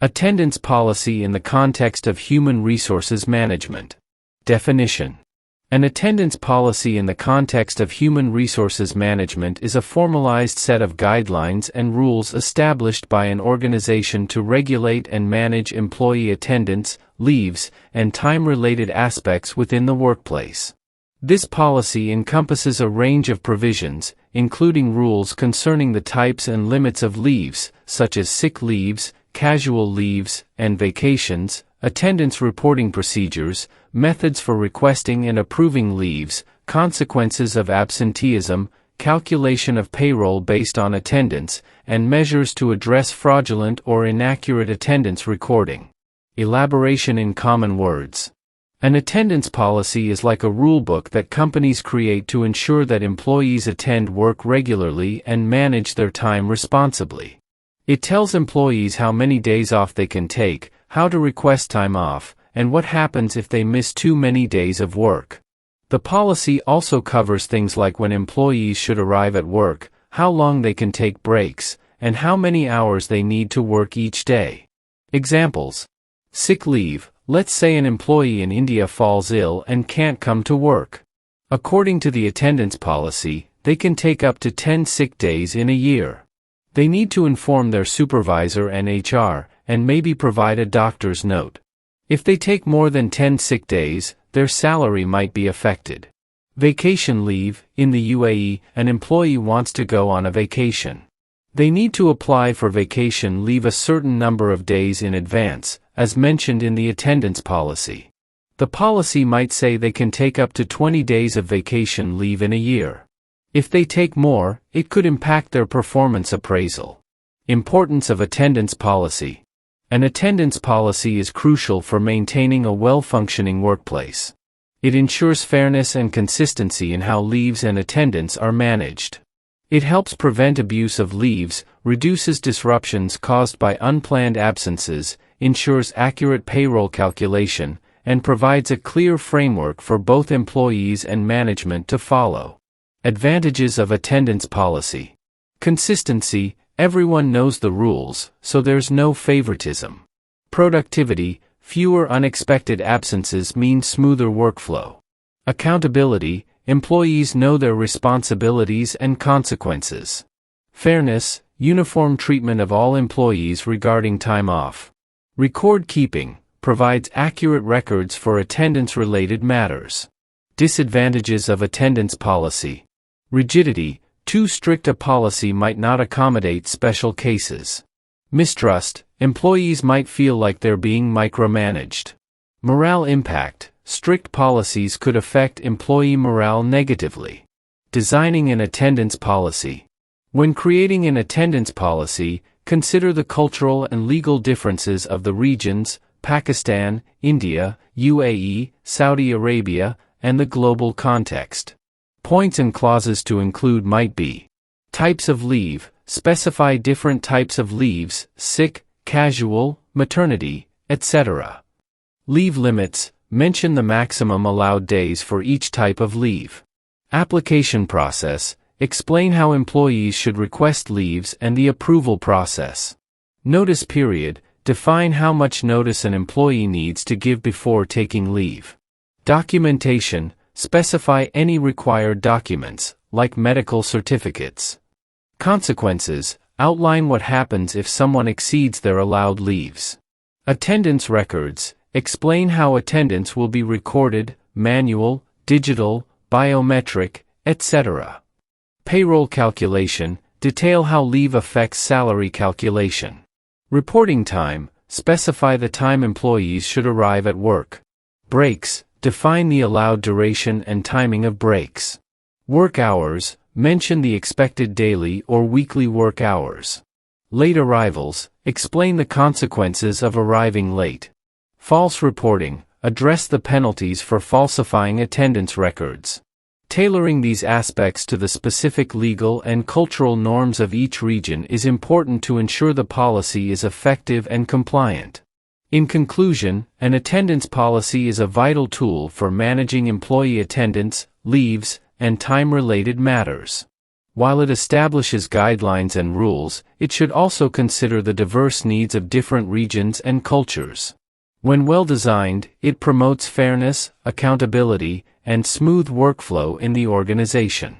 Attendance policy in the context of human resources management. Definition. An attendance policy in the context of human resources management is a formalized set of guidelines and rules established by an organization to regulate and manage employee attendance, leaves, and time-related aspects within the workplace. This policy encompasses a range of provisions, including rules concerning the types and limits of leaves, such as sick leaves, casual leaves, and vacations, attendance reporting procedures, methods for requesting and approving leaves, consequences of absenteeism, calculation of payroll based on attendance, and measures to address fraudulent or inaccurate attendance recording. Elaboration in common words. An attendance policy is like a rulebook that companies create to ensure that employees attend work regularly and manage their time responsibly. It tells employees how many days off they can take, how to request time off, and what happens if they miss too many days of work. The policy also covers things like when employees should arrive at work, how long they can take breaks, and how many hours they need to work each day. Examples. Sick leave. Let's say an employee in India falls ill and can't come to work. According to the attendance policy, they can take up to 10 sick days in a year. They need to inform their supervisor and HR, and maybe provide a doctor's note. If they take more than 10 sick days, their salary might be affected. Vacation leave. In the UAE, an employee wants to go on a vacation. They need to apply for vacation leave a certain number of days in advance, as mentioned in the attendance policy. The policy might say they can take up to 20 days of vacation leave in a year. If they take more, it could impact their performance appraisal. Importance of attendance policy. An attendance policy is crucial for maintaining a well-functioning workplace. It ensures fairness and consistency in how leaves and attendance are managed. It helps prevent abuse of leaves, reduces disruptions caused by unplanned absences, ensures accurate payroll calculation, and provides a clear framework for both employees and management to follow. Advantages of attendance policy. Consistency. Everyone knows the rules, so there's no favoritism. Productivity. Fewer unexpected absences mean smoother workflow. Accountability. Employees know their responsibilities and consequences. Fairness. Uniform treatment of all employees regarding time off. Record keeping. Provides accurate records for attendance-related matters. Disadvantages of attendance policy. Rigidity. Too strict a policy might not accommodate special cases. Mistrust. Employees might feel like they're being micromanaged. Morale impact. Strict policies could affect employee morale negatively. Designing an attendance policy. When creating an attendance policy, consider the cultural and legal differences of the regions, Pakistan, India, UAE, Saudi Arabia, and the global context. Points and clauses to include might be: types of leave. Specify different types of leaves, sick, casual, maternity, etc. Leave limits. Mention the maximum allowed days for each type of leave. Application process. Explain how employees should request leaves and the approval process. Notice period. Define how much notice an employee needs to give before taking leave. Documentation. Specify any required documents, like medical certificates. Consequences. Outline what happens if someone exceeds their allowed leaves. Attendance records. Explain how attendance will be recorded, manual, digital, biometric, etc. Payroll calculation. Detail how leave affects salary calculation. Reporting time. Specify the time employees should arrive at work. Breaks. Define the allowed duration and timing of breaks. Work hours. Mention the expected daily or weekly work hours. Late arrivals. Explain the consequences of arriving late. False reporting. Address the penalties for falsifying attendance records. Tailoring these aspects to the specific legal and cultural norms of each region is important to ensure the policy is effective and compliant. In conclusion, an attendance policy is a vital tool for managing employee attendance, leaves, and time-related matters. While it establishes guidelines and rules, it should also consider the diverse needs of different regions and cultures. When well designed, it promotes fairness, accountability, and smooth workflow in the organization.